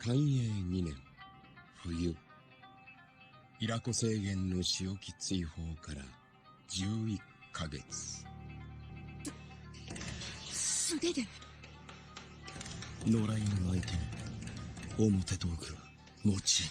寛永2年冬、イラコ制限の仕置き追放から11ヶ月。素手で野良犬相手に表トークは持ち。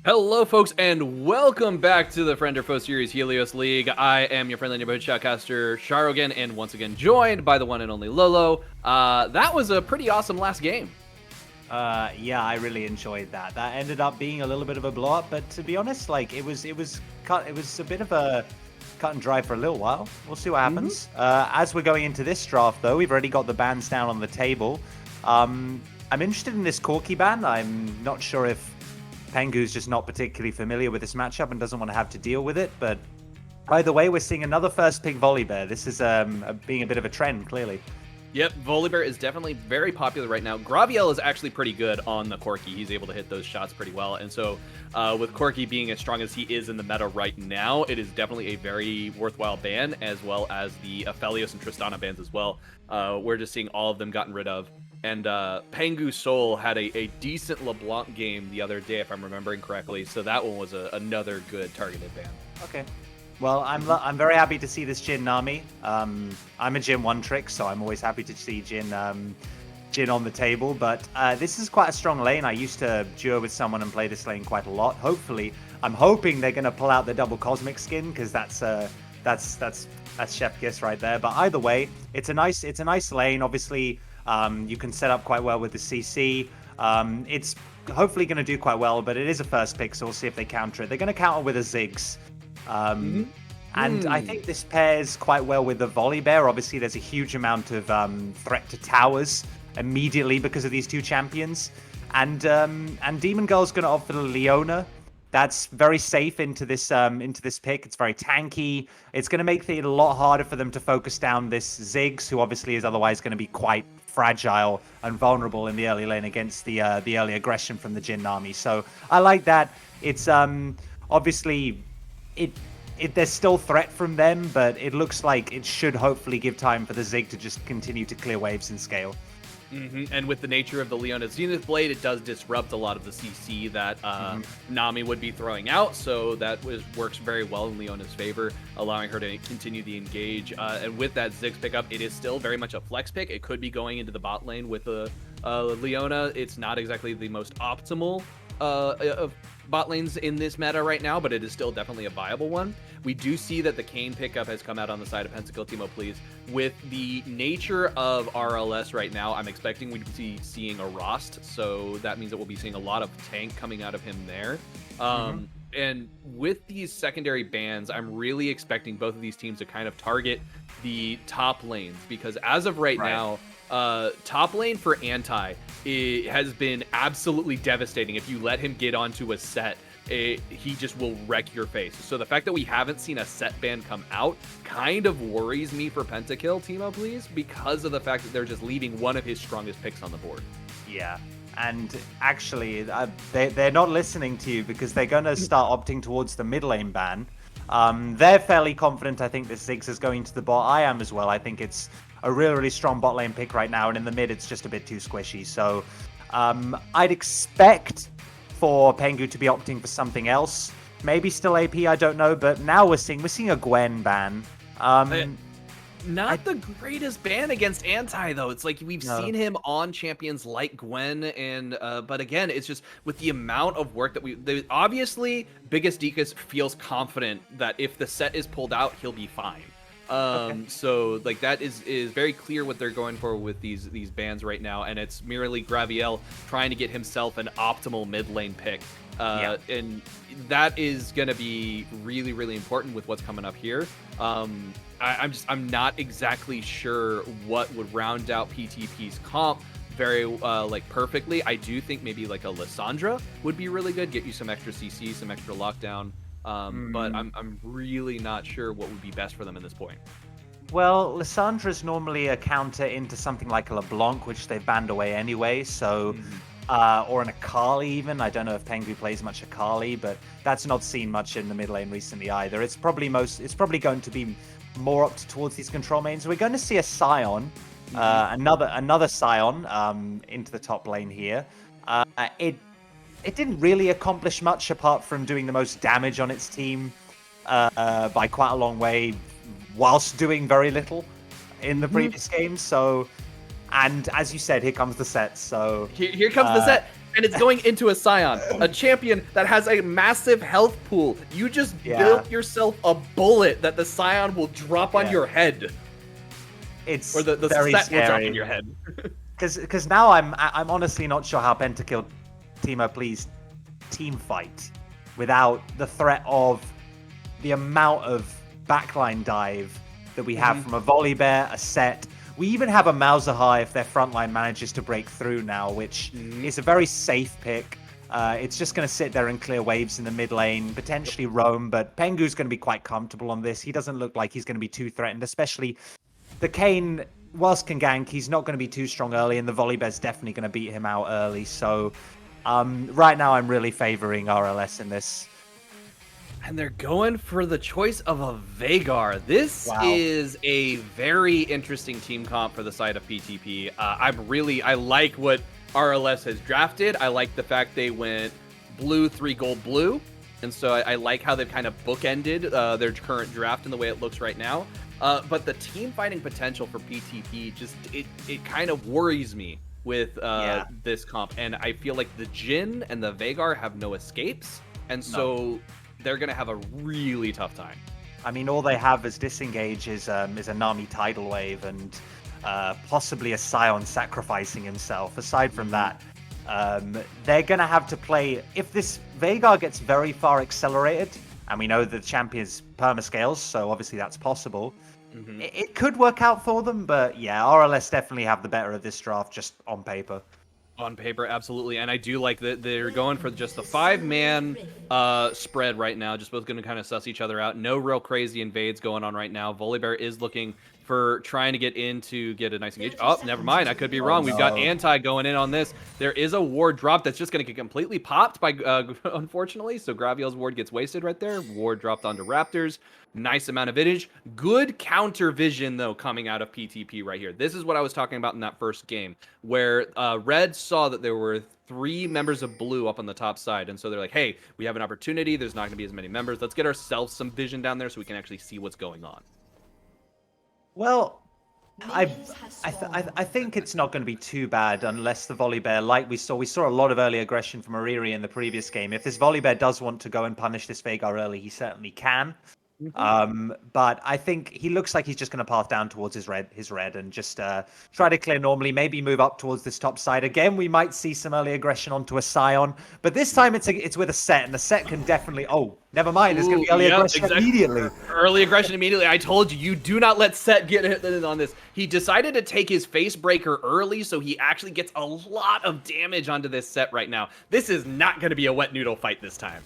Hello, folks, and welcome back to the Friend or Foe Series Helios League. I am your friendly neighborhood shoutcaster, Sharogan, and once again joined by the one and only Lolo. That was a pretty awesome last game. Yeah, I really enjoyed that. That ended up being a little bit of a blow up, but to be honest, like it was a bit of a cut and dry for a little while. We'll see what happens. As we're going into this draft, though, we've already got the bans down on the table. I'm interested in this Corki ban. I'm not sure if Pengu's just not particularly familiar with this matchup and doesn't want to have to deal with it. But either way, we're seeing another first pick Volibear. This is being a bit of a trend, clearly. Yep, Volibear is definitely very popular right now. Graviel is actually pretty good on the Corki. He's able to hit those shots pretty well. And so with Corki being as strong as he is in the meta right now, it is definitely a very worthwhile ban, as well as the Helios and Tristana bans as well. We're just seeing all of them gotten rid of. And Pengu Soul had a decent LeBlanc game the other day, if I'm remembering correctly. So that one was another good targeted ban. Okay. Well, I'm very happy to see this Jhin Nami. I'm a Jhin one trick, so I'm always happy to see Jhin on the table. But this is quite a strong lane. I used to duo with someone and play this lane quite a lot. I'm hoping they're going to pull out the double cosmic skin, because that's chef kiss right there. But either way, it's a nice lane. Obviously, you can set up quite well with the CC. It's hopefully going to do quite well, but it is a first pick, so we'll see if they counter it. They're going to counter with a Ziggs. And I think this pairs quite well with the Volibear. Obviously, there's a huge amount of threat to towers immediately because of these two champions. And Demon Girl's going to opt for the Leona. That's very safe into this pick. It's very tanky. It's going to make it a lot harder for them to focus down this Ziggs, who obviously is otherwise going to be quite fragile and vulnerable in the early lane against the early aggression from the Jhin Nami. So I like that. It's obviously there's still threat from them, but it looks like it should hopefully give time for the Zig to just continue to clear waves and scale. And with the nature of the Leona Zenith Blade, it does disrupt a lot of the CC that Nami would be throwing out, so that works very well in Leona's favor, allowing her to continue the engage. And with that Ziggs pickup, it is still very much a flex pick. It could be going into the bot lane with the Leona. It's not exactly the most optimal of bot lanes in this meta right now, but it is still definitely a viable one. We do see that the Kayn pickup has come out on the side of Pentakill Teemo Please. With the nature of RLS right now, I'm expecting we'd be seeing a Rost, so that means that we'll be seeing a lot of tank coming out of him there. And with these secondary bans, I'm really expecting both of these teams to kind of target the top lanes, because as of right now, top lane for Anti, it has been absolutely devastating. If you let him get onto a set, he just will wreck your face. So the fact that we haven't seen a set ban come out kind of worries me for Pentakill Teemo Please, because of the fact that they're just leaving one of his strongest picks on the board. Yeah. And actually, they're not listening to you, because they're going to start opting towards the mid lane ban. They're fairly confident. I think this Ziggs is going to the bot. I am as well. I think it's a really strong bot lane pick right now, and in the mid, it's just a bit too squishy. So I'd expect for Pengu to be opting for something else. Maybe still AP, I don't know. But now we're seeing a Gwen ban. Not the greatest ban against Anti, though. It's like we've seen him on champions like Gwen, and but again, it's just with the amount of work that obviously, Biggest Dekus feels confident that if the set is pulled out, he'll be fine. So like that is very clear what they're going for with these bans right now, and it's merely Graviel trying to get himself an optimal mid lane pick. And that is going to be really, really important with what's coming up here. I'm not exactly sure what would round out PTP's comp very like perfectly. I do think maybe like a Lissandra would be really good, get you some extra CC, some extra lockdown. But I'm really not sure what would be best for them at this point. Well, Lissandra's normally a counter into something like a LeBlanc, which they've banned away anyway, so or an Akali even. I don't know if Pengu plays much Akali, but that's not seen much in the mid lane recently either. It's probably going to be more up towards these control mains. We're going to see a Sion, another Sion into the top lane here. It didn't really accomplish much apart from doing the most damage on its team by quite a long way, whilst doing very little in the previous game. So, and as you said, here comes the set. So here comes the set, and it's going into a Scion, a champion that has a massive health pool. You just built yourself a bullet that the Scion will drop on your head. It's or the very set scary. will drop on your head. Because now I'm honestly not sure how Pentakill Teemo please team fight without the threat of the amount of backline dive that we have from a Volibear, a Set. We even have a Malzahar if their frontline manages to break through now, which is a very safe pick. It's just going to sit there and clear waves in the mid lane, potentially roam, but Pengu's going to be quite comfortable on this. He doesn't look like he's going to be too threatened, especially the Kayn, whilst can gank, he's not going to be too strong early, and the Volibear's definitely going to beat him out early. So right now I'm really favoring RLS in this. And they're going for the choice of a Veigar. This is a very interesting team comp for the side of PTP. I like what RLS has drafted. I like the fact they went blue, 3 gold, blue. And so I like how they've kind of bookended their current draft in the way it looks right now. But the team fighting potential for PTP, just it kind of worries me with this comp. And I feel like the Jhin and the Veigar have no escapes. And so they're going to have a really tough time. I mean, all they have as disengage is a Nami tidal wave and possibly a Sion sacrificing himself. Aside from that, they're going to have to play... If this Veigar gets very far accelerated, and we know the champion's permascales, so obviously that's possible, it could work out for them, but yeah, RLS definitely have the better of this draft just on paper. On paper, absolutely. And I do like that they're going for just the 5-man spread right now. Just both going to kind of suss each other out. No real crazy invades going on right now. Volibear is looking for trying to get in to get a nice engage. Oh, never mind. I could be wrong. We've got Anti going in on this. There is a ward drop that's just going to get completely popped by, unfortunately. So Graviel's ward gets wasted right there. Ward dropped onto Raptors. Nice amount of vintage. Good counter vision, though, coming out of PTP right here. This is what I was talking about in that first game, where Red saw that there were 3 members of blue up on the top side. And so they're like, hey, we have an opportunity. There's not going to be as many members. Let's get ourselves some vision down there so we can actually see what's going on. Well, I think it's not going to be too bad unless the Volibear, like we saw a lot of early aggression from Ariri in the previous game. If this Volibear does want to go and punish this Veigar early, he certainly can. But I think he looks like he's just going to path down towards his red and just try to clear normally, maybe move up towards this top side. Again, we might see some early aggression onto a Sion, but this time it's with a Set, and the Set can definitely... Oh, never mind, there's going to be early aggression immediately. Early aggression immediately. I told you, you do not let Set get hit on this. He decided to take his face breaker early, so he actually gets a lot of damage onto this Set right now. This is not going to be a wet noodle fight this time.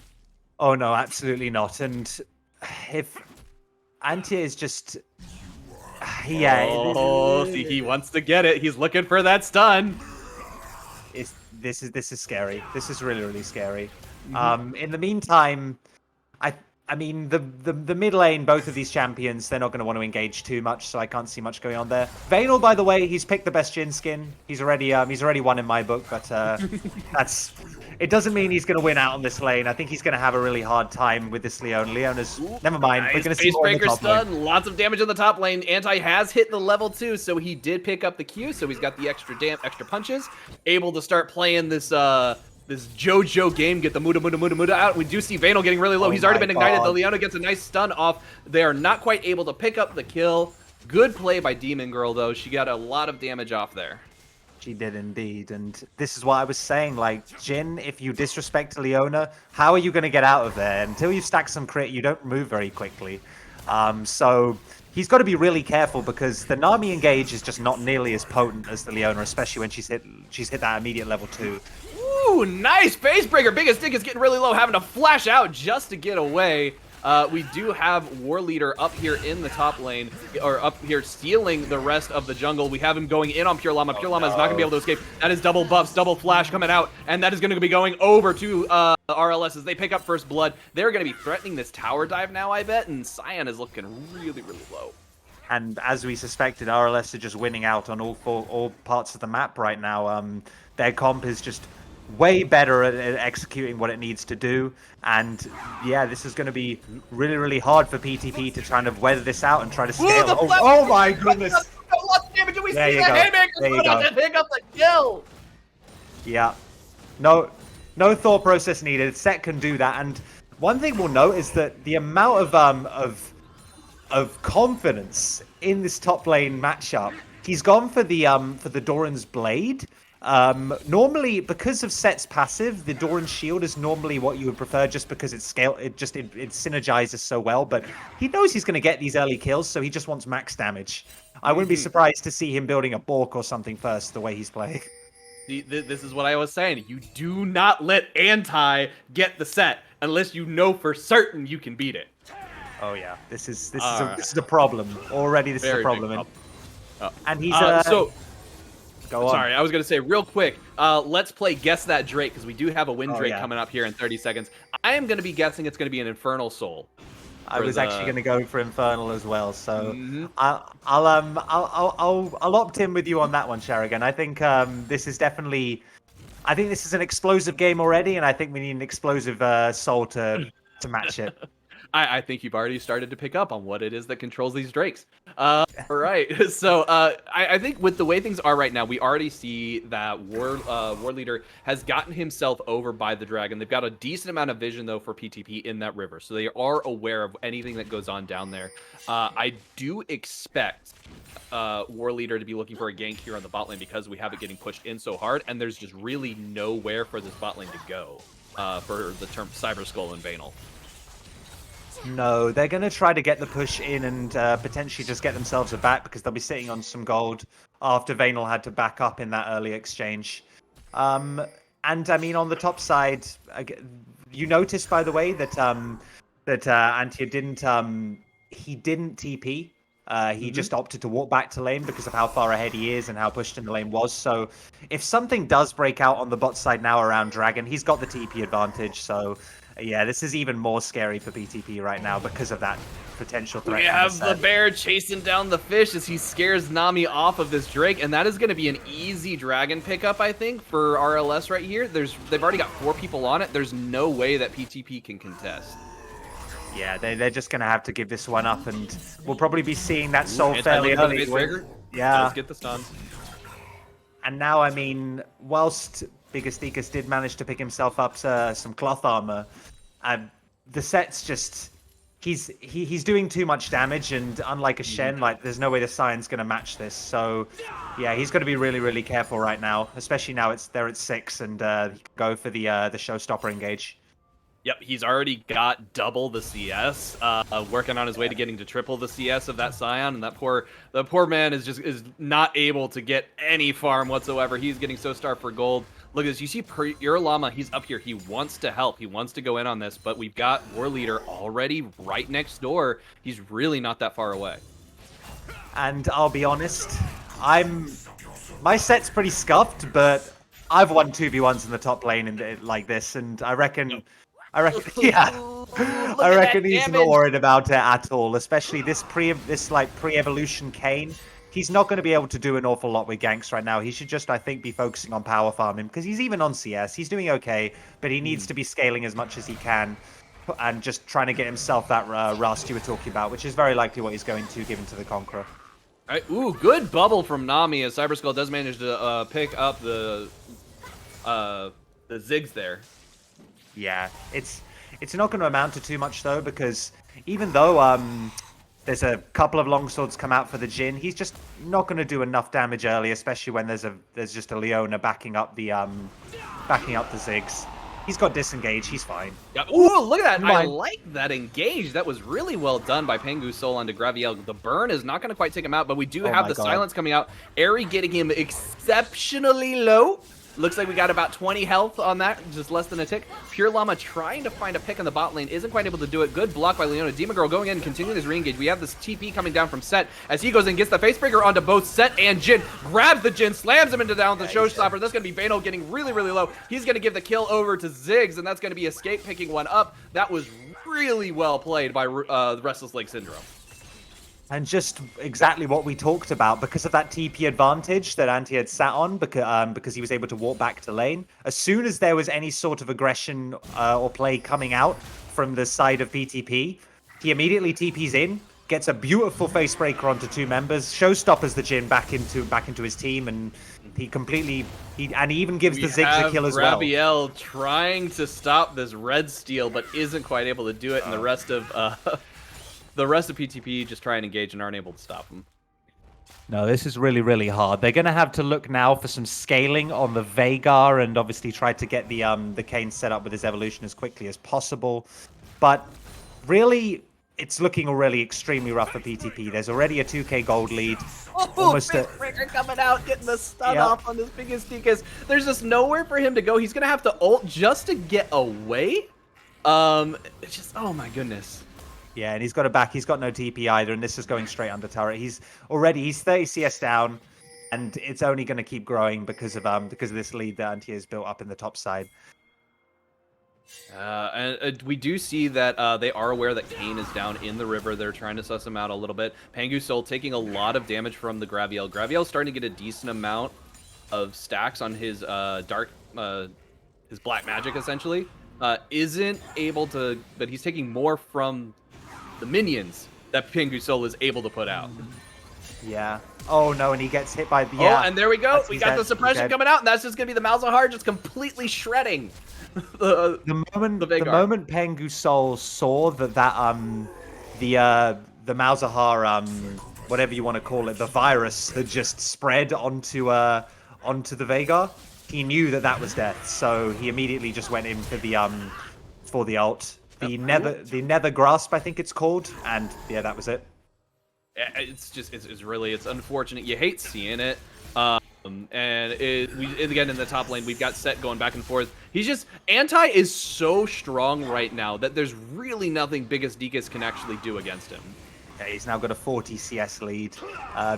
Oh, no, absolutely not. And if Antia is just... see, he wants to get it. He's looking for that stun. This is scary. This is really, really scary. In the meantime, I mean, the mid lane, both of these champions, they're not going to want to engage too much, so I can't see much going on there. Vayner, by the way, he's picked the best Jhin skin. He's already won in my book, but it doesn't mean he's going to win out on this lane. I think he's going to have a really hard time with this Leon. Leon is... Never mind. We're going to see more in the top lane. Lots of damage on the top lane. Anti has hit the level 2, so he did pick up the Q, so he's got the extra punches. Able to start playing this this JoJo game, get the Muda out. We do see Vanel getting really low. He's already been ignited. The Leona gets a nice stun off. They are not quite able to pick up the kill. Good play by Demon Girl, though. She got a lot of damage off there. She did indeed, and this is what I was saying, like, Jhin, if you disrespect Leona, how are you going to get out of there? Until you stack some crit, you don't move very quickly. So he's got to be really careful because the Nami engage is just not nearly as potent as the Leona, especially when she's hit that immediate level 2. Ooh, nice face breaker. Biggest Dick is getting really low, having to flash out just to get away. We do have War Leader up here in the top lane, or up here stealing the rest of the jungle. We have him going in on Pure Llama. Pure Llama is not going to be able to escape. That is double buffs, double flash coming out, and that is going to be going over to RLS as they pick up first blood. They're going to be threatening this tower dive now, I bet, and Cyan is looking really, really low. And as we suspected, RLS are just winning out on all parts of the map right now. Their comp is just way better at executing what it needs to do, and yeah, this is going to be really, really hard for PTP to try and weather this out and try to scale. Oh my goodness! Lots of damage. Do we There see you the go. haymaker There you go. to pick up the kill? Yeah, no thought process needed. Set can do that, and one thing we'll note is that the amount of confidence in this top lane matchup. He's gone for the Doran's Blade. Normally, because of Set's passive, the Doran's Shield is normally what you would prefer, just because it synergizes so well. But he knows he's going to get these early kills, so he just wants max damage. I wouldn't be surprised to see him building a Bork or something first, the way he's playing. See, this is what I was saying. You do not let Anti get the set unless you know for certain you can beat it. Oh yeah, this is a problem already. This is a problem, and he's so. Go on. Sorry, I was going to say real quick, let's play Guess That Drake, because we do have a Wind Drake yeah. coming up here in 30 seconds. I am going to be guessing it's going to be an Infernal Soul. I was actually going to go for Infernal as well, so Mhm. I'll opt in with you on that one, Sharigan. I think this is definitely, I think this is an explosive game already, and I think we need an explosive Soul to match it. I think you've already started to pick up on what it is that controls these Drakes. All right, so I think with the way things are right now, we already see that War Leader has gotten himself over by the dragon. They've got a decent amount of vision, though, for PTP in that river, so they are aware of anything that goes on down there. I do expect War Leader to be looking for a gank here on the bot lane because we have it getting pushed in so hard, and there's just really nowhere for this bot lane to go for the term Cyber Skull and Vanel. No, they're going to try to get the push in and potentially just get themselves a back because they'll be sitting on some gold after Vanel had to back up in that early exchange. And I mean, on the top side, you noticed, by the way, that Antia didn't TP. He just opted to walk back to lane because of how far ahead he is and how pushed in the lane was. So if something does break out on the bot side now around Dragon, he's got the TP advantage. So yeah, this is even more scary for PTP right now because of that potential threat. We have the bear chasing down the fish as he scares Nami off of this Drake, and that is going to be an easy dragon pickup, I think, for RLS right here. They've already got 4 people on it. There's no way that PTP can contest. Yeah, they're just going to have to give this one up, and we'll probably be seeing that Soul fairly early. Yeah. Let's get the stuns. And now, I mean, whilst Bigasticus did manage to pick himself up some cloth armor, the set's just he's doing too much damage, and unlike a Shen, like there's no way the Cyan's gonna match this. So yeah, he's got to be really, really careful right now, especially now they're at 6 and he can go for the showstopper engage. Yep, he's already got double the CS, working on his way to getting to triple the CS of that Scion, and the poor man is not able to get any farm whatsoever. He's getting so starved for gold. Look at this, you see Pure Llama, he's up here. He wants to help, he wants to go in on this, but we've got War Leader already right next door. He's really not that far away. And I'll be honest, my set's pretty scuffed, but I've won 2v1s in the top lane like this, and I reckon yeah. I reckon he's not worried about it at all, especially this pre-evolution Kayn. He's not going to be able to do an awful lot with ganks right now. He should just, I think, be focusing on power farming because he's even on CS. He's doing okay, but he needs to be scaling as much as he can and just trying to get himself that Rust you were talking about, which is very likely what he's going to give into the Conqueror. All right, ooh, good bubble from Nami as Cyberskull does manage to pick up the the Ziggs there. Yeah, it's not going to amount to too much though, because even though there's a couple of longswords come out for the Jhin, he's just not going to do enough damage early, especially when there's just a Leona backing up the Ziggs. He's got disengage. He's fine. Yeah. Ooh, look at that. I like that engage. That was really well done by Pengu Sol onto Graviel. The burn is not going to quite take him out, but we do have the silence coming out. Eri getting him exceptionally low. Looks like we got about 20 health on that, just less than a tick. Pure Llama trying to find a pick in the bot lane, isn't quite able to do it. Good block by Leona. Demon Girl going in and continuing his re-engage. We have this TP coming down from Set as he goes and gets the facebreaker onto both Set and Jhin. Grabs the Jhin, slams him into down with the showstopper. That's going to be Bano getting really, really low. He's going to give the kill over to Ziggs, and that's going to be Escape picking one up. That was really well played by the Restless Leg Syndrome. And just exactly what we talked about, because of that TP advantage that Anti had sat on, because he was able to walk back to lane. As soon as there was any sort of aggression or play coming out from the side of PTP, he immediately TPs in, gets a beautiful face breaker onto two members, showstoppers the Jhin back into his team, and he even gives the Ziggs a kill as well. Graviel trying to stop this red steal, but isn't quite able to do it, and the rest of PTP just try and engage and aren't able to stop him. No, this is really, really hard. They're going to have to look now for some scaling on the Veigar and obviously try to get the Kayn set up with his evolution as quickly as possible. But really, it's looking already extremely rough for PTP. There's already a 2k gold lead. Almost breaker coming out, getting the stun off on this biggest because there's just nowhere for him to go. He's going to have to ult just to get away. It's just, oh my goodness. Yeah, and he's got a back. He's got no TP either, and this is going straight under turret. He's 30 CS down, and it's only going to keep growing because of this lead that Anti has built up in the top side. And we do see that they are aware that Kayn is down in the river. They're trying to suss him out a little bit. Pengu Sol taking a lot of damage from the Graviel. Graviel's starting to get a decent amount of stacks on his his black magic essentially. Isn't able to, but he's taking more from the minions that Pengu Sol is able to put out. Yeah. Oh no, and he gets hit by the. Oh, and there we go. We got the suppression coming out, and that's just gonna be the Malzahar just completely shredding. The moment Pengu Sol saw that the Malzahar whatever you want to call it, the virus had just spread onto the Veigar, he knew that was death. So he immediately just went in for the ult. The Nether Grasp, I think it's called, and yeah, that was it. It's unfortunate. You hate seeing it. And again in the top lane, we've got Set going back and forth. Anti is so strong right now that there's really nothing Biggest Deakus can actually do against him. Yeah, he's now got a 40 CS lead.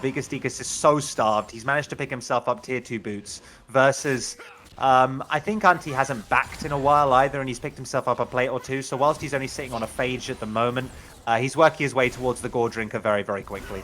Biggest Deakus is so starved. He's managed to pick himself up tier 2 boots versus. I think Anti hasn't backed in a while either, and he's picked himself up a plate or two. So whilst he's only sitting on a phage at the moment, he's working his way towards the Gore Drinker very, very quickly.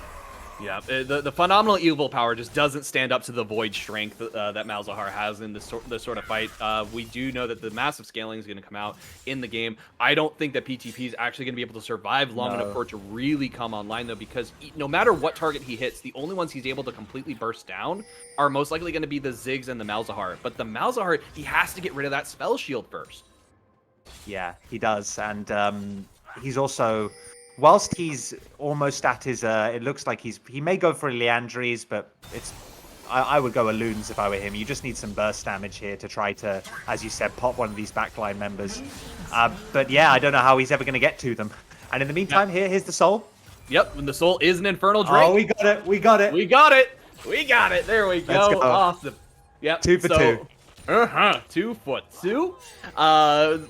Yeah, the phenomenal evil power just doesn't stand up to the void strength that Malzahar has in this sort of fight. We do know that the massive scaling is going to come out in the game. I don't think that PTP is actually going to be able to survive long enough for it to really come online, though, because no matter what target he hits, the only ones he's able to completely burst down are most likely going to be the Ziggs and the Malzahar. But the Malzahar, he has to get rid of that spell shield first. Yeah, he does. And he's also... Whilst he's almost at his, it looks like he may go for a Leandries, but I would go a Loons if I were him. You just need some burst damage here to try to, as you said, pop one of these backline members. But yeah, I don't know how he's ever going to get to them. And in the meantime, here's the Soul. Yep, and the Soul is an Infernal Drake. Oh, we got it. We got it. We got it. We got it. There we go. Let's go. Awesome. Yep. 2 for 2. 2 for 2,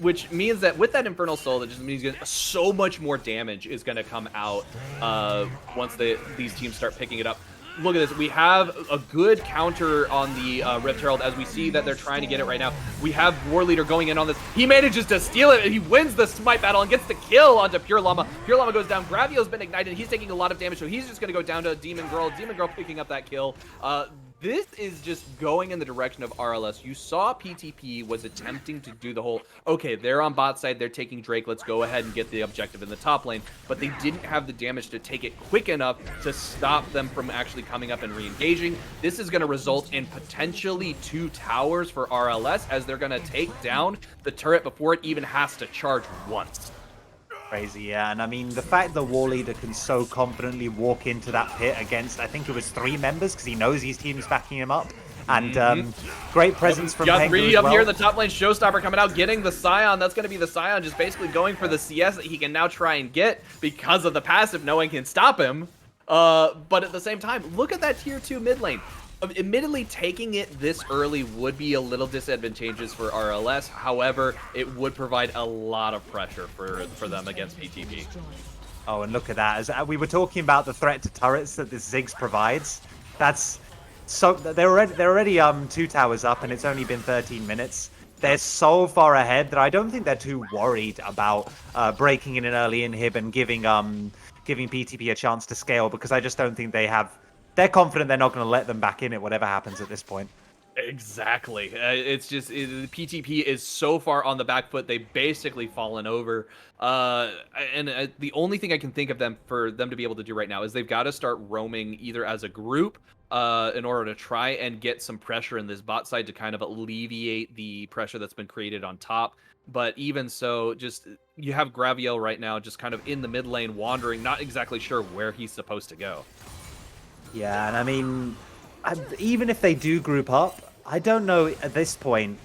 which means that with that Infernal Soul, that just means so much more damage is going to come out once these teams start picking it up. Look at this. We have a good counter on the Rift Herald as we see that they're trying to get it right now. We have War Leader going in on this. He manages to steal it, and he wins the smite battle and gets the kill onto Pure Llama. Pure Llama goes down. Gravio's been ignited. He's taking a lot of damage, so he's just going to go down to Demon Girl. Demon Girl picking up that kill. This is just going in the direction of RLS. You saw PTP was attempting to do the whole, okay, they're on bot side, they're taking Drake, let's go ahead and get the objective in the top lane, but they didn't have the damage to take it quick enough to stop them from actually coming up and re-engaging. This is going to result in potentially 2 towers for RLS, as they're going to take down the turret before it even has to charge once. Crazy, yeah. And I mean, the fact that War Leader can so confidently walk into that pit against, I think it was 3 members, because he knows his team is backing him up. And great presence from Pengu Got as up well. here in the top lane. Showstopper coming out, getting the Scion. That's going to be the Scion just basically going for the CS that he can now try and get because of the passive. No one can stop him. But at the same time, look at that tier 2 mid lane. Admittedly, taking it this early would be a little disadvantageous for RLS. However, it would provide a lot of pressure for them against PTP. Oh, and look at that. As we were talking about the threat to turrets that this Ziggs provides, that's so they're already 2 towers up, and it's only been 13 minutes. They're so far ahead that I don't think they're too worried about breaking in an early inhib and giving PTP a chance to scale, because I just don't think they're confident they're not going to let them back in it, whatever happens at this point. Exactly. It's just PTP is so far on the back foot, they've basically fallen over. And the only thing I can think of for them to be able to do right now is they've got to start roaming either as a group in order to try and get some pressure in this bot side to kind of alleviate the pressure that's been created on top. But even so, just you have Graviel right now just kind of in the mid lane wandering, not exactly sure where he's supposed to go. Yeah, and I mean, even if they do group up, I don't know at this point,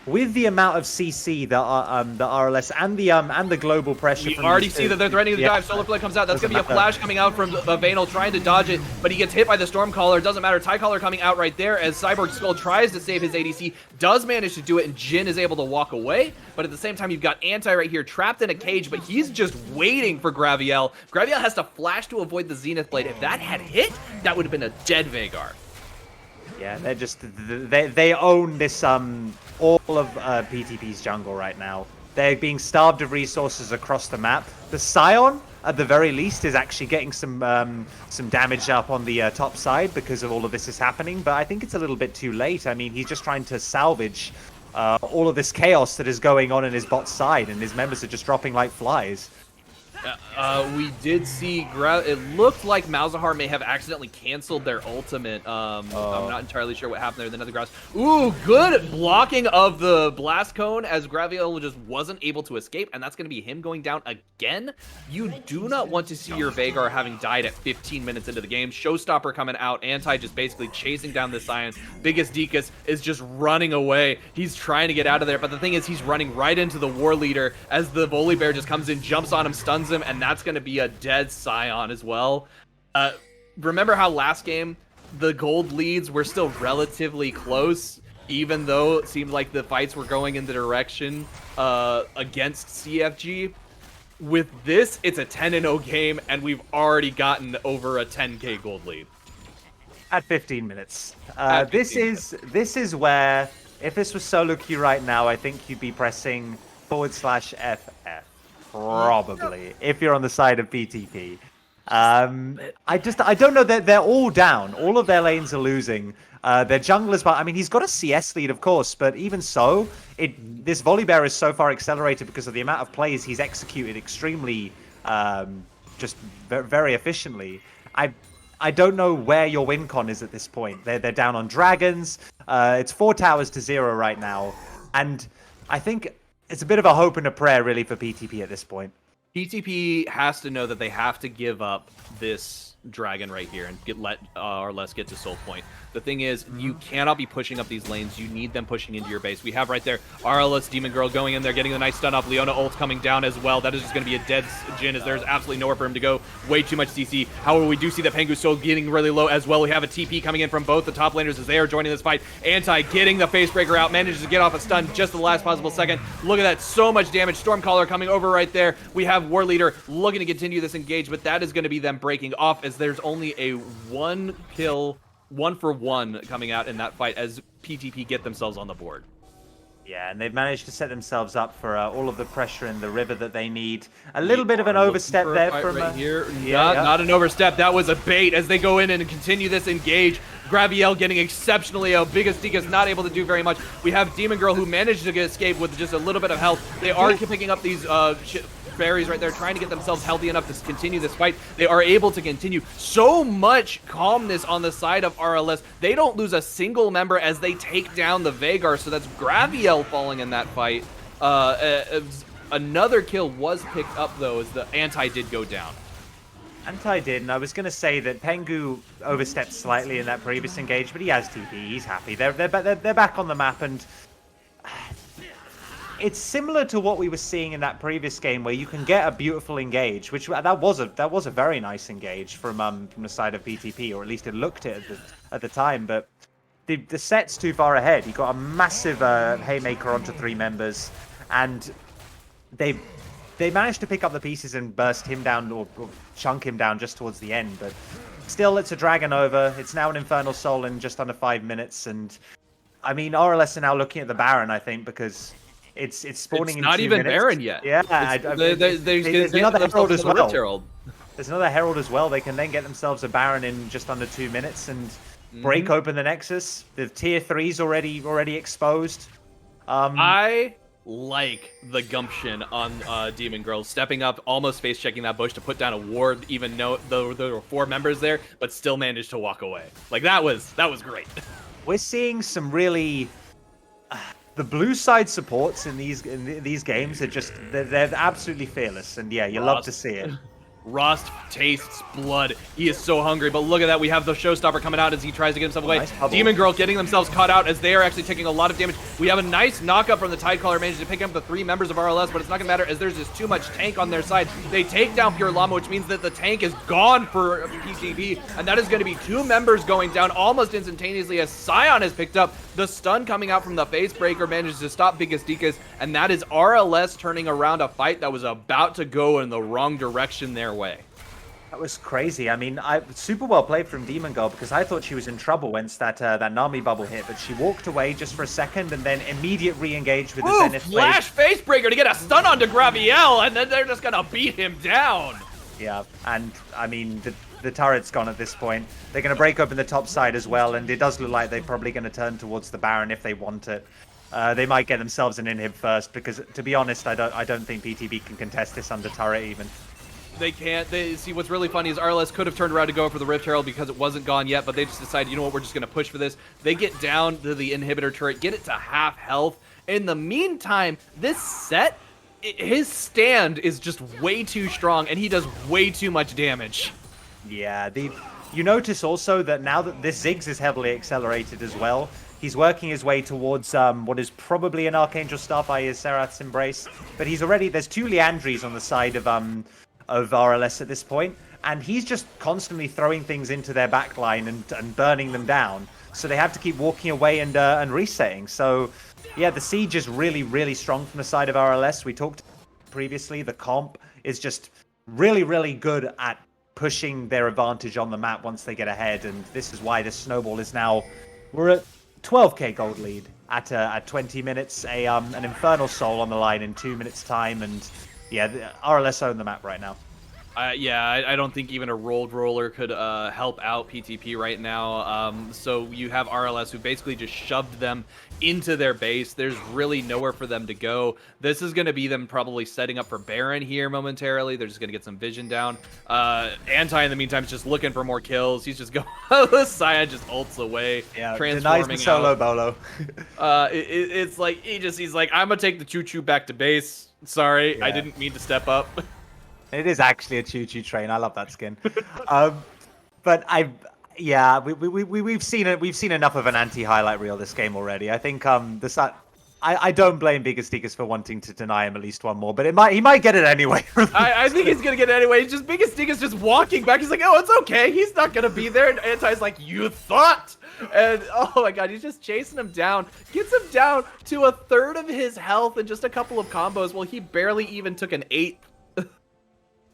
with the amount of CC that the RLS and the global pressure. We already see that they're threatening the dive. Solar Flare comes out. That's going to be a flash coming out from Vanal trying to dodge it, but he gets hit by the Stormcaller. Doesn't matter. Tycaller coming out right there as Cyborg Skull tries to save his ADC. Does manage to do it, and Jhin is able to walk away. But at the same time, you've got Anti right here trapped in a cage, but he's just waiting for Graviel. Graviel has to flash to avoid the Zenith Blade. If that had hit, that would have been a dead Veigar. Yeah, they're just they own this all of PTP's jungle right now. They're being starved of resources across the map. The Scion, at the very least, is actually getting some damage up on the top side because of all of this is happening. But I think it's a little bit too late. I mean, he's just trying to salvage all of this chaos that is going on in his bot side, and his members are just dropping like flies. We did see, it looked like Malzahar may have accidentally canceled their ultimate. I'm not entirely sure what happened there. Then another Grass. Ooh, good blocking of the Blast Cone as Graviel just wasn't able to escape, and that's going to be him going down again. You do not want to see your Veigar having died at 15 minutes into the game. Showstopper coming out, Anti just basically chasing down the Scion. Biggest Deacus is just running away. He's trying to get out of there, but the thing is he's running right into the War Leader as the Volibear just comes in, jumps on him, stuns him, and that's going to be a dead Scion as well. Remember how last game the gold leads were still relatively close, even though it seemed like the fights were going in the direction against CFG? With this, it's a 10-0 game, and we've already gotten over a 10k gold lead. At 15 minutes. This is where, if this was solo queue right now, I think you'd be pressing /FF. Probably, if you're on the side of PTP. I don't know that they're all down. All of their lanes are losing. Their junglers, but I mean, he's got a CS lead, of course, but even so, this Volibear is so far accelerated because of the amount of plays he's executed extremely, just very efficiently. I don't know where your win con is at this point. They're down on dragons. It's 4 towers to 0 right now, and I think it's a bit of a hope and a prayer, really, for PTP at this point. PTP has to know that they have to give up this dragon right here and let RLS get to soul point. The thing is, you cannot be pushing up these lanes. You need them pushing into your base. We have right there RLS Demon Girl going in there, getting a nice stun off. Leona ult coming down as well. That is just going to be a dead Jhin, as there's absolutely nowhere for him to go. Way too much CC. However, we do see that Pengu's still getting really low as well. We have a TP coming in from both the top laners as they are joining this fight. Anti getting the Facebreaker out, manages to get off a stun just at the last possible second. Look at that, so much damage. Stormcaller coming over right there. We have War Leader looking to continue this engage, but that is going to be them breaking off, as there's only a 1 kill, 1-for-1 coming out in that fight as PTP get themselves on the board. Yeah, and they've managed to set themselves up for all of the pressure in the river that they need. A little bit of an overstep there from right here. Not an overstep. That was a bait as they go in and continue this engage. Graviel getting exceptionally out. Biggest Deacon not able to do very much. We have Demon Girl who managed to escape with just a little bit of health. They are picking up these fairies right there, trying to get themselves healthy enough to continue this fight. They are able to continue. So much calmness on the side of RLS. They don't lose a single member as they take down the Vagar, so that's Graviel falling in that fight. Another kill was picked up, though, as the Anti did go down. Anti did, and I was going to say that Pengu overstepped slightly in that previous engage, but he has TP. He's happy. They're back on the map, and it's similar to what we were seeing in that previous game, where you can get a beautiful engage, which that was a very nice engage from the side of PTP, or at least it looked it at the time. But the set's too far ahead. You got a massive haymaker onto 3 members, and they managed to pick up the pieces and burst him down or chunk him down just towards the end. But still, it's a Dragon over. It's now an Infernal Soul in just under 5 minutes, and I mean RLS are now looking at the Baron, I think, because it's spawning in 2 minutes. It's not even Baron yet. Yeah, there's another Herald as well. Herald. There's another Herald as well. They can then get themselves a Baron in just under 2 minutes and break open the Nexus. The tier 3's already exposed. I like the gumption on Demon Girl, stepping up, almost face checking that bush to put down a ward, even though there were 4 members there, but still managed to walk away. Like that was great. We're seeing some really the blue side supports in these games are just they're absolutely fearless, and yeah, you love to see it. Rust tastes blood. He is so hungry, but look at that. We have the showstopper coming out as he tries to get himself away. Nice Demon Girl getting themselves caught out as they are actually taking a lot of damage. We have a nice knockup from the Tidecaller, managed to pick up the 3 members of RLS, but it's not going to matter as there's just too much tank on their side. They take down Pure Llama, which means that the tank is gone for PTP, and that is going to be 2 members going down almost instantaneously as Scion has picked up. The stun coming out from the Face Breaker manages to stop Biggest Deacon, and that is RLS turning around a fight that was about to go in the wrong direction their way. That was crazy. I mean, super well played from Demon Girl, because I thought she was in trouble once that Nami bubble hit, but she walked away just for a second and then immediate re-engage with the Zenith Flash Face Breaker to get a stun onto Graviel, and then they're just gonna beat him down. Yeah, and I mean, the turret's gone at this point. They're going to break open the top side as well, and it does look like they're probably going to turn towards the Baron if they want it. They might get themselves an inhib first, because to be honest, I don't think PTB can contest this under turret even. They can't. They see what's really funny is RLS could have turned around to go for the Rift Herald because it wasn't gone yet, but they just decided, you know what, we're just going to push for this. They get down to the inhibitor turret, get it to half health. In the meantime, this set, his stand is just way too strong, and he does way too much damage. Yeah, you notice also that now that this Ziggs is heavily accelerated as well, he's working his way towards what is probably an Archangel Staff by his Serath's Embrace, but there's 2 Liandries on the side of RLS at this point, and he's just constantly throwing things into their backline and burning them down, so they have to keep walking away and resetting. So yeah, the siege is really, really strong from the side of RLS. We talked previously, the comp is just really, really good at pushing their advantage on the map once they get ahead, and this is why this snowball is now, we're at 12k gold lead at 20 minutes, an Infernal Soul on the line in 2 minutes time, and yeah, RLS own the map right now. Yeah, I don't think even a rolled roller could help out PTP right now. So you have RLS who basically just shoved them into their base. There's really nowhere for them to go. This is going to be them probably setting up for Baron here momentarily. They're just going to get some vision down. Anti, in the meantime, is just looking for more kills. He's just going... Scion just ults away, transforming the solo out. bolo. It's like, he's like, I'm going to take the choo-choo back to base. Sorry, I didn't mean to step up. It is actually a choo-choo train. I love that skin. But we've seen it. We've seen enough of an anti-highlight reel this game already. I think I don't blame Biggest Deacon for wanting to deny him at least one more, but he might get it anyway. I think he's gonna get it anyway. It's just Biggest Deacon's just walking back. He's like, oh, it's okay. He's not gonna be there. And Anti's like, you thought. And oh my god, he's just chasing him down. Gets him down to 1/3 of his health and just a couple of combos. Well, he barely even took an 8th.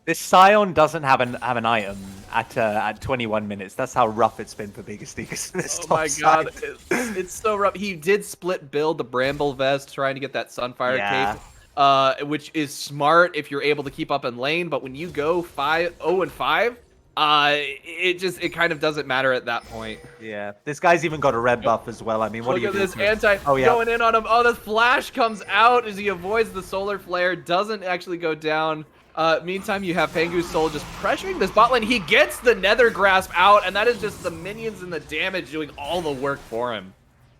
This Scion doesn't have an item at 21 minutes. That's how rough it's been for Biggest Deacon. Oh my god, it's so rough. He did split build the Bramble Vest trying to get that Sunfire Cape, which is smart if you're able to keep up in lane. But when you go 0 and 5, It kind of doesn't matter at that point. Yeah, this guy's even got a red buff as well. I mean, what Look do you at do? this anti going in on him. Oh, the flash comes out as he avoids the solar flare. Doesn't actually go down. Meantime, you have Pengu's Soul just pressuring this bot lane. He gets the Nether Grasp out, and that is just the minions and the damage doing all the work for him.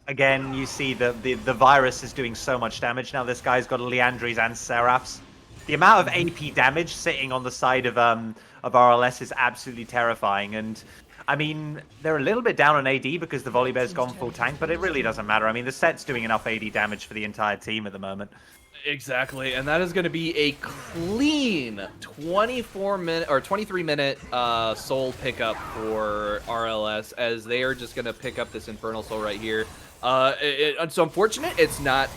Again, you see the virus is doing so much damage. Now this guy's got a Leandries and Seraphs. The amount of AP damage sitting on the side of RLS is absolutely terrifying. And I mean, they're a little bit down on AD because the Volibear's gone full tank, but it really doesn't matter. I mean, the set's doing enough AD damage for the entire team at the moment. Exactly, and that is going to be a clean 24-minute or 23-minute soul pickup for RLS, as they are just going to pick up this Infernal Soul right here. It's unfortunate it's not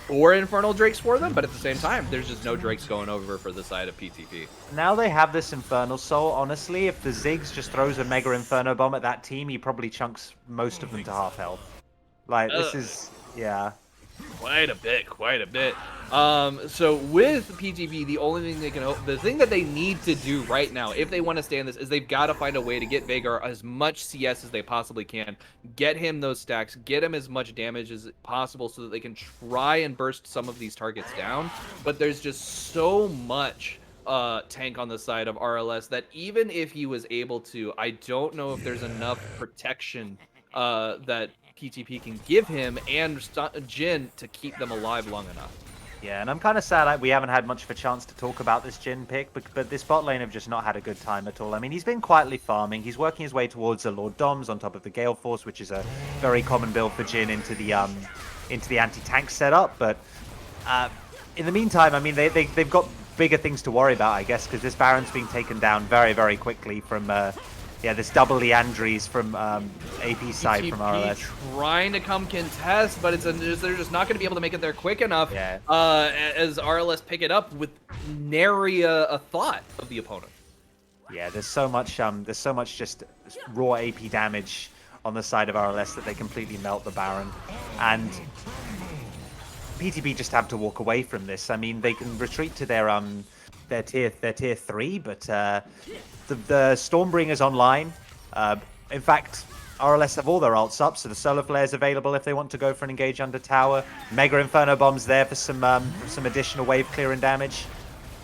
4 Infernal Drakes for them, but at the same time, there's just no Drakes going over for the side of PTP. Now they have this Infernal Soul. Honestly, if the Ziggs just throws a Mega Inferno Bomb at that team, he probably chunks most of them to half health. Like, this is, yeah. Quite a bit. So with PTP, the only thing the thing that they need to do right now, if they want to stay in this, is they've got to find a way to get Veigar as much CS as they possibly can, get him those stacks, get him as much damage as possible so that they can try and burst some of these targets down. But there's just so much tank on the side of RLS that even if he was able to, I don't know if there's enough protection that PTP can give him and Jhin to keep them alive long enough. Yeah, and I'm kind of sad we haven't had much of a chance to talk about this Jhin pick, but this bot lane have just not had a good time at all. I mean, he's been quietly farming. He's working his way towards the Lord Doms on top of the Gale Force, which is a very common build for Jhin into the anti-tank setup. But in the meantime, I mean, they've got bigger things to worry about, I guess, because this Baron's being taken down very, very quickly from this double Leandries from AP side PTP from RLS. Trying to come contest, but they're just not going to be able to make it there quick enough. Yeah. As RLS pick it up with nary a thought of the opponent. Yeah, there's so much just raw AP damage on the side of RLS that they completely melt the Baron, and PTP just have to walk away from this. I mean, they can retreat to their tier 3, but the Stormbringer's online. In fact, RLS have all their ults up, so the Solar Flare's available if they want to go for an engage under tower. Mega Inferno Bomb's there for some additional wave clearing damage.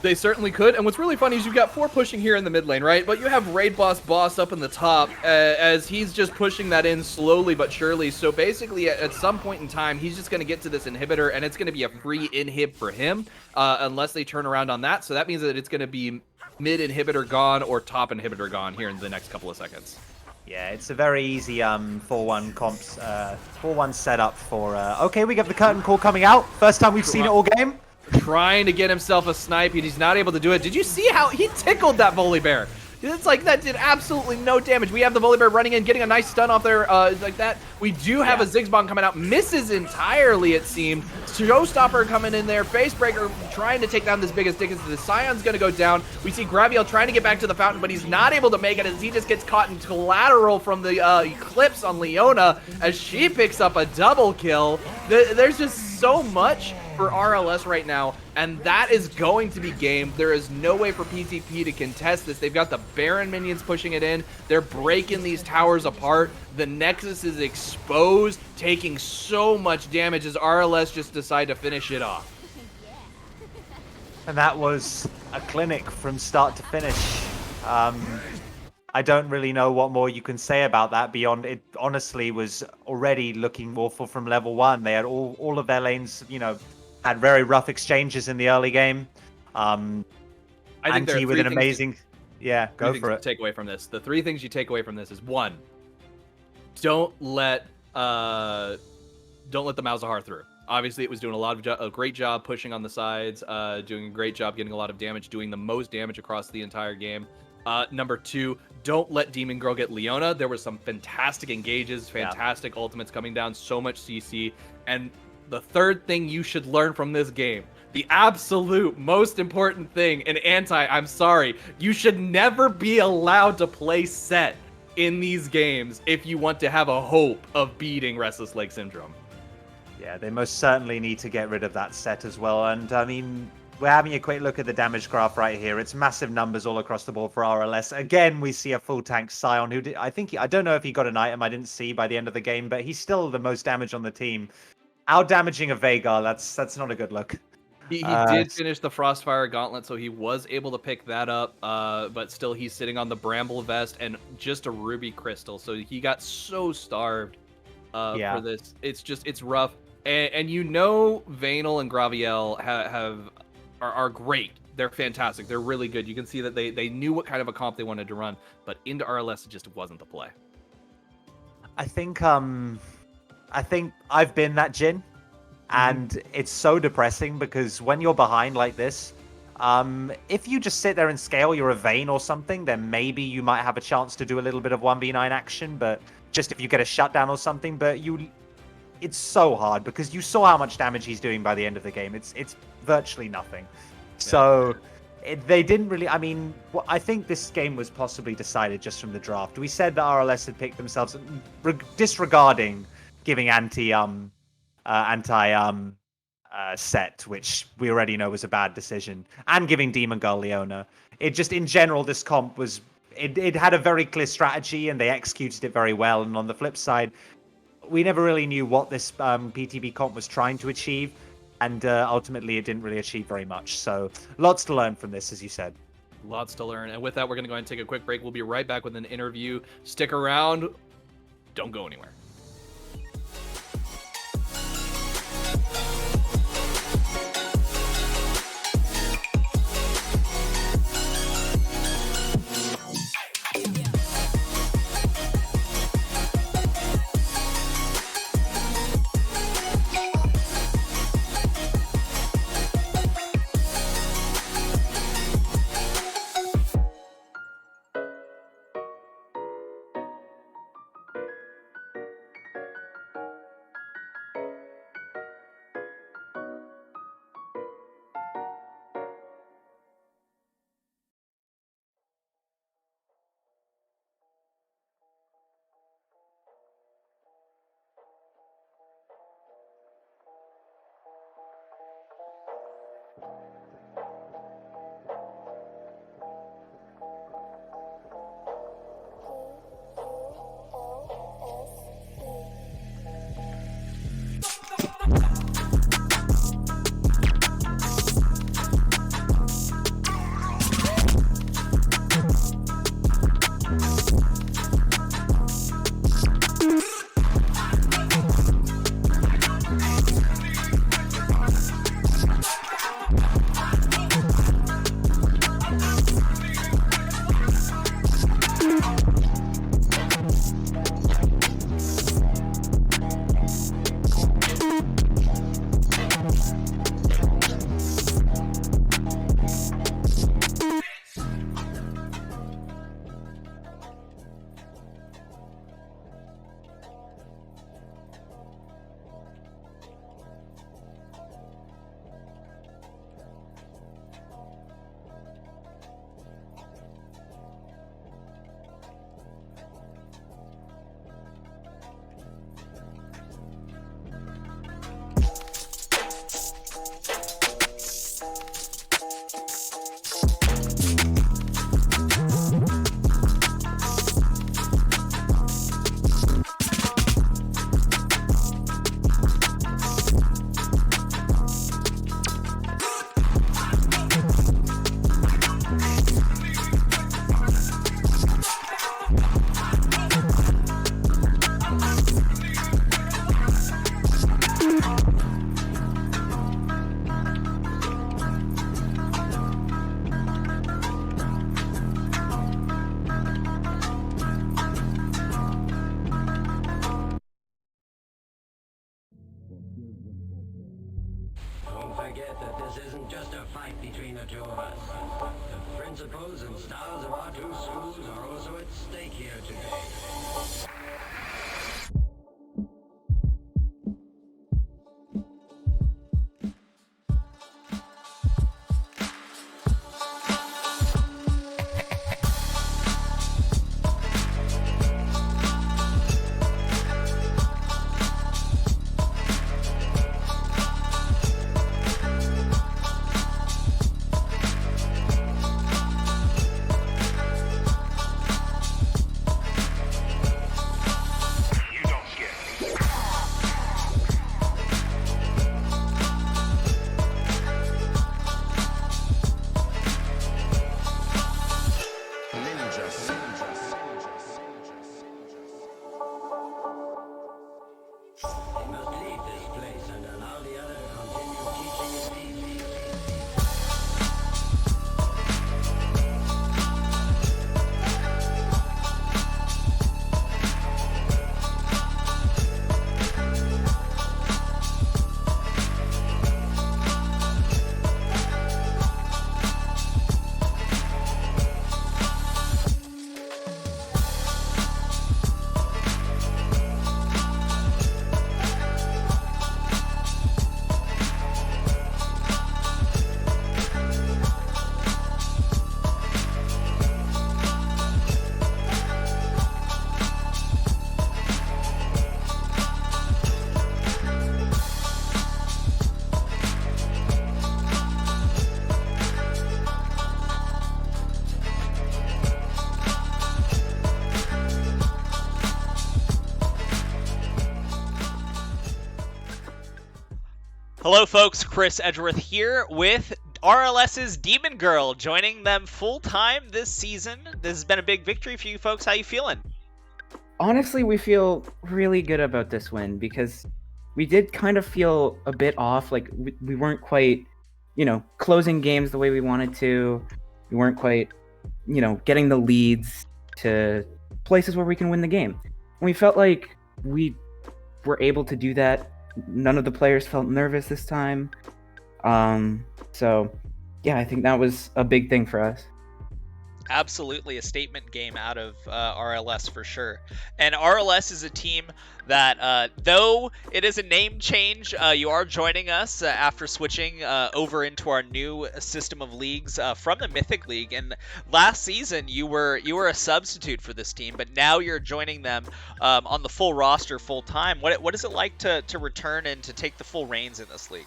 They certainly could, and what's really funny is you've got 4 pushing here in the mid lane, right? But you have Raid Boss up in the top, as he's just pushing that in slowly but surely. So basically, at some point in time, he's just going to get to this inhibitor, and it's going to be a free inhib for him, unless they turn around on that. So that means that it's going to be mid inhibitor gone or top inhibitor gone here in the next couple of seconds. Yeah, it's a very easy 4-1 comps, 4-1 setup for. Okay, we got the curtain call coming out. First time we've seen it all game. Trying to get himself a snipe, and he's not able to do it. Did you see how he tickled that Volibear? It's like that did absolutely no damage. We have the Volibear running in, getting a nice stun off there like that. We do have a Ziggs bomb coming out. Misses entirely, it seemed. Showstopper coming in there. Facebreaker trying to take down this biggest dickens. The Scion's going to go down. We see Graviel trying to get back to the fountain, but he's not able to make it as he just gets caught in collateral from the Eclipse on Leona as she picks up a double kill. There's just so much for RLS right now, and that is going to be game. There is no way for PTP to contest this. They've got the Baron minions pushing it in. They're breaking these towers apart. The Nexus is exposed, taking so much damage as RLS just decide to finish it off. And that was a clinic from start to finish. I don't really know what more you can say about that beyond it honestly was already looking awful from level 1. They had all of their lanes, had very rough exchanges in the early game. I think there are with an amazing... Yeah, go for it. Take away from this. The 3 things you take away from this is 1, don't let the Malzahar through. Obviously, it was doing a great job pushing on the sides, doing a great job getting a lot of damage, doing the most damage across the entire game. Number 2, don't let Demon Girl get Leona. There were some fantastic engages, fantastic ultimates coming down, so much CC. And the 3rd thing you should learn from this game, the absolute most important thing, and I'm sorry, you should never be allowed to play set in these games if you want to have a hope of beating Restless Leg Syndrome. Yeah, they most certainly need to get rid of that set as well. And I mean, we're having a quick look at the damage graph right here. It's massive numbers all across the board for RLS. Again, we see a full tank Scion who did, I don't know if he got an item, I didn't see by the end of the game, but he's still the most damage on the team. Out damaging a Veigar, that's not a good look. He did finish the Frostfire Gauntlet, so he was able to pick that up, but still he's sitting on the Bramble Vest and just a Ruby Crystal, so he got so starved for this. It's rough. And you know Vanel and Graviel are great. They're fantastic. They're really good. You can see that they knew what kind of a comp they wanted to run, but into RLS it just wasn't the play. I think I've been that Jhin. And it's so depressing because when you're behind like this, if you just sit there and scale, you're a Vayne or something, then maybe you might have a chance to do a little bit of 1v9 action, but just if you get a shutdown or something, but it's so hard because you saw how much damage he's doing by the end of the game. It's virtually nothing. So they didn't really, I mean, I think this game was possibly decided just from the draft. We said that RLS had picked themselves, disregarding giving set, which we already know was a bad decision, and giving Demon Girl Leona. It just, in general, this comp was, it had a very clear strategy and they executed it very well. And on the flip side, we never really knew what this PTP comp was trying to achieve, and ultimately it didn't really achieve very much. So lots to learn from this, as you said. Lots to learn. And with that, we're going to go ahead and take a quick break. We'll be right back with an interview. Stick around. Don't go anywhere. Forget that this isn't just a fight between the two of us. The principles and styles of our two schools are also at stake here today. Hello, folks. Chris Edgeworth here with RLS's Demon Girl, joining them full-time this season. This has been a big victory for you folks. How you feeling? Honestly, we feel really good about this win because we did kind of feel a bit off. Like, we weren't quite, closing games the way we wanted to. We weren't quite, getting the leads to places where we can win the game. And we felt like we were able to do that. None of the players felt nervous this time. So, yeah, I think that was a big thing for us. Absolutely a statement game out of RLS for sure. And RLS is a team that, though it is a name change, you are joining us after switching over into our new system of leagues from the Mythic League. And last season you were a substitute for this team, but now you're joining them on the full roster full time. What is it like to return and to take the full reins in this league?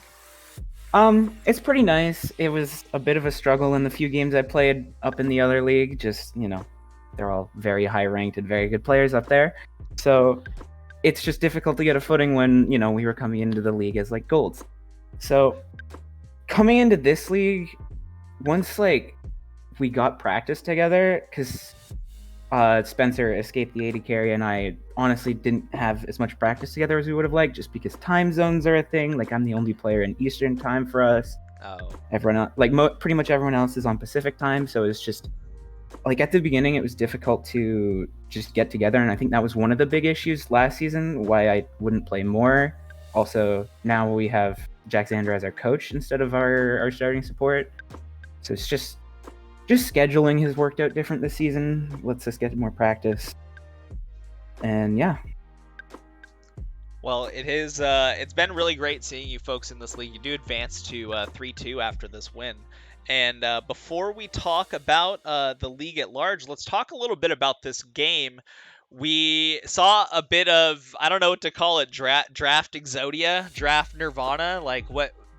It's pretty nice. It was a bit of a struggle in the few games I played up in the other league. Just, they're all very high ranked and very good players up there. So it's just difficult to get a footing when, we were coming into the league as like golds. So coming into this league, once we got practice together, because Spencer escaped the 80 carry and I honestly didn't have as much practice together as we would have liked, just because time zones are a thing. Like, I'm the only player in Eastern time for us. Oh. Everyone else, pretty much everyone else is on Pacific time, so it's just at the beginning it was difficult to just get together, and I think that was one of the big issues last season why I wouldn't play more. Also, now we have Jaxandra as our coach instead of our starting support, so it's just scheduling has worked out different this season. Lets us get more practice. And yeah. Well, it's been really great seeing you folks in this league. You do advance to 3-2 after this win. And before we talk about the league at large, let's talk a little bit about this game. We saw a bit of, I don't know what to call it, draft Exodia, draft Nirvana.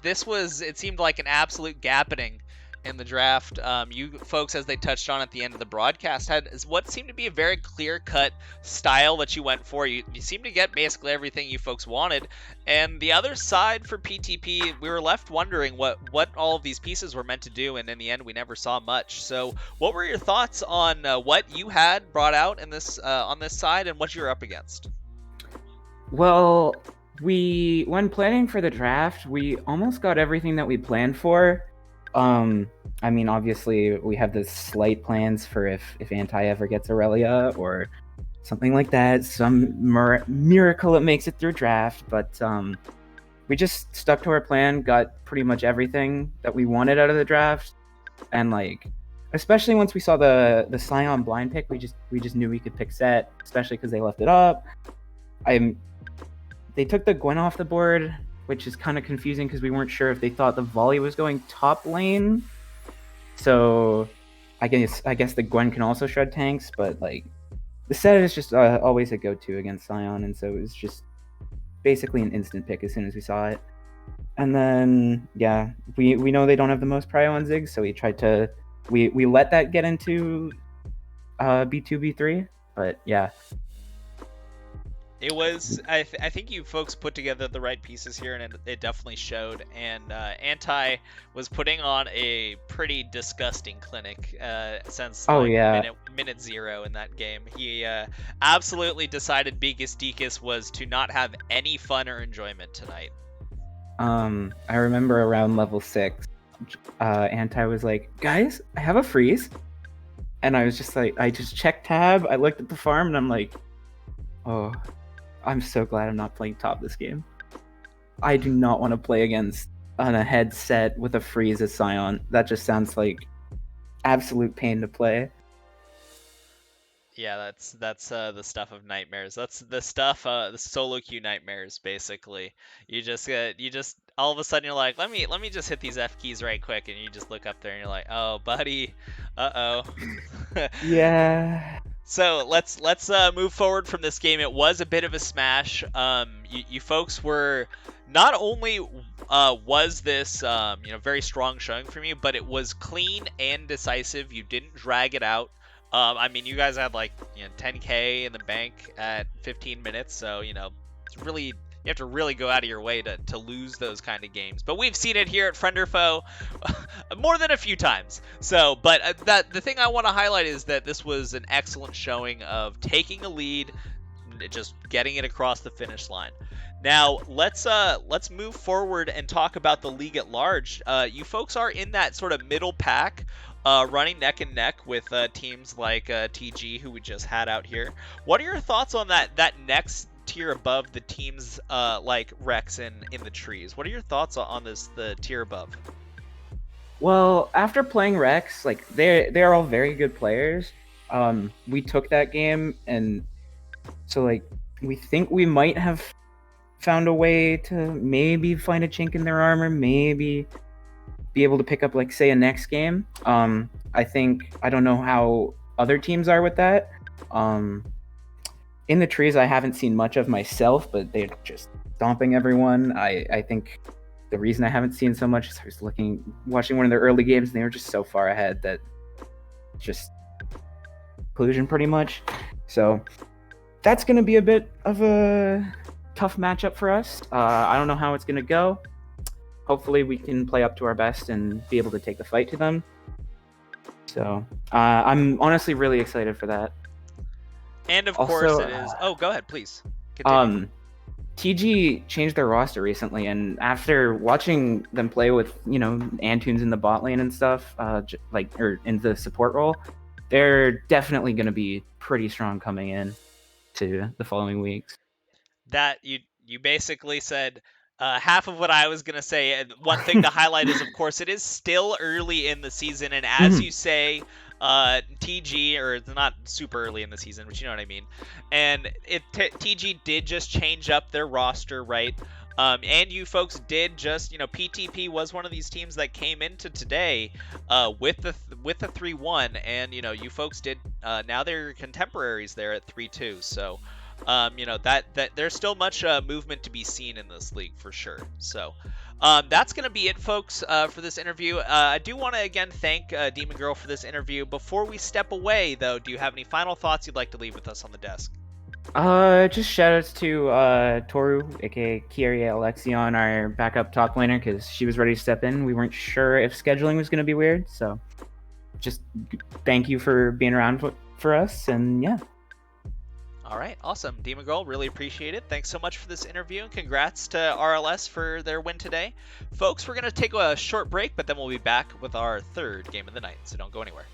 It seemed like an absolute gappening in the draft. You folks, as they touched on at the end of the broadcast, had what seemed to be a very clear-cut style that you went for. You seemed to get basically everything you folks wanted. And the other side for PTP, we were left wondering what all of these pieces were meant to do, and in the end, we never saw much. So, what were your thoughts on what you had brought out in this on this side, and what you were up against? Well, when planning for the draft, we almost got everything that we planned for. Obviously we have the slight plans for if Anti ever gets Aurelia or something like that, some miracle that makes it through draft, but we just stuck to our plan, got pretty much everything that we wanted out of the draft, and especially once we saw the Scion blind pick, we just knew we could pick Set, especially because they left it up. They took the Gwen off the board, which is kind of confusing because we weren't sure if they thought the volley was going top lane. So I guess the Gwen can also shred tanks, but the Set is just always a go-to against Scion, and so it was just basically an instant pick as soon as we saw it. And then yeah, we know they don't have the most prio on Ziggs, so we let that get into B2 B3, but yeah. It was, I think you folks put together the right pieces here, and it definitely showed. And Anti was putting on a pretty disgusting clinic since minute 0 in that game. He absolutely decided Biggest Deakus was to not have any fun or enjoyment tonight. I remember around level 6, Anti was like, "Guys, I have a freeze," and I was just I just checked tab. I looked at the farm, and I'm like, "Oh, I'm so glad I'm not playing top this game. I do not want to play against a headset with a freeze as Scion. That just sounds like absolute pain to play." Yeah, that's the stuff of nightmares. That's the stuff, the solo queue nightmares, basically. You just all of a sudden you're like, let me just hit these F keys right quick, and you just look up there and you're like, oh, buddy, uh-oh. Yeah. So let's move forward from this game. It was a bit of a smash. You folks were not only was this very strong showing from you, but it was clean and decisive. You didn't drag it out. You guys had 10K in the bank at 15 minutes, so it's really You have to really go out of your way to lose those kind of games. But we've seen it here at Friend or Foe more than a few times. So, but the thing I want to highlight is that this was an excellent showing of taking a lead, just getting it across the finish line. Now let's move forward and talk about the league at large. You folks are in that sort of middle pack, running neck and neck with teams like TG, who we just had out here. What are your thoughts on that next tier above the teams like Rex in the trees? What are your thoughts on the tier above? Well, after playing Rex, like they're all very good players. We took that game, and so like we think we might have found a way to maybe find a chink in their armor, maybe be able to pick up, like, say, a next game. I don't know how other teams are with that. In the trees, I haven't seen much of myself, but they're just stomping everyone. I think the reason I haven't seen so much is I was watching one of their early games, and they were just so far ahead that just collusion pretty much. So that's going to be a bit of a tough matchup for us. I don't know how it's going to go. Hopefully we can play up to our best and be able to take the fight to them. So I'm honestly really excited for that. And of Also, course it is. Oh, go ahead, please. Continue. TG changed their roster recently, and after watching them play with, Antunes in the bot lane and stuff, or in the support role, they're definitely going to be pretty strong coming in to the following weeks. That you basically said half of what I was going to say. And one thing to highlight is, of course, it is still early in the season, and as you say, TG, or it's not super early in the season, but you know what I mean. And TG did just change up their roster, right? And you folks did just, PTP was one of these teams that came into today with the 3-1, and you folks did now they're contemporaries there at 3-2. So that there's still much movement to be seen in this league for sure. So that's going to be it, folks, for this interview. I do want to again thank Demon Girl for this interview. Before we step away, though, do you have any final thoughts you'd like to leave with us on the desk? Just shoutouts to Toru, aka Kyrie Alexion, our backup top laner, because she was ready to step in. We weren't sure if scheduling was going to be weird, so just thank you for being around for us, and yeah. All right, awesome. Demon Girl, really appreciate it. Thanks so much for this interview, and congrats to RLS for their win today. Folks, we're going to take a short break, but then we'll be back with our third game of the night, so don't go anywhere.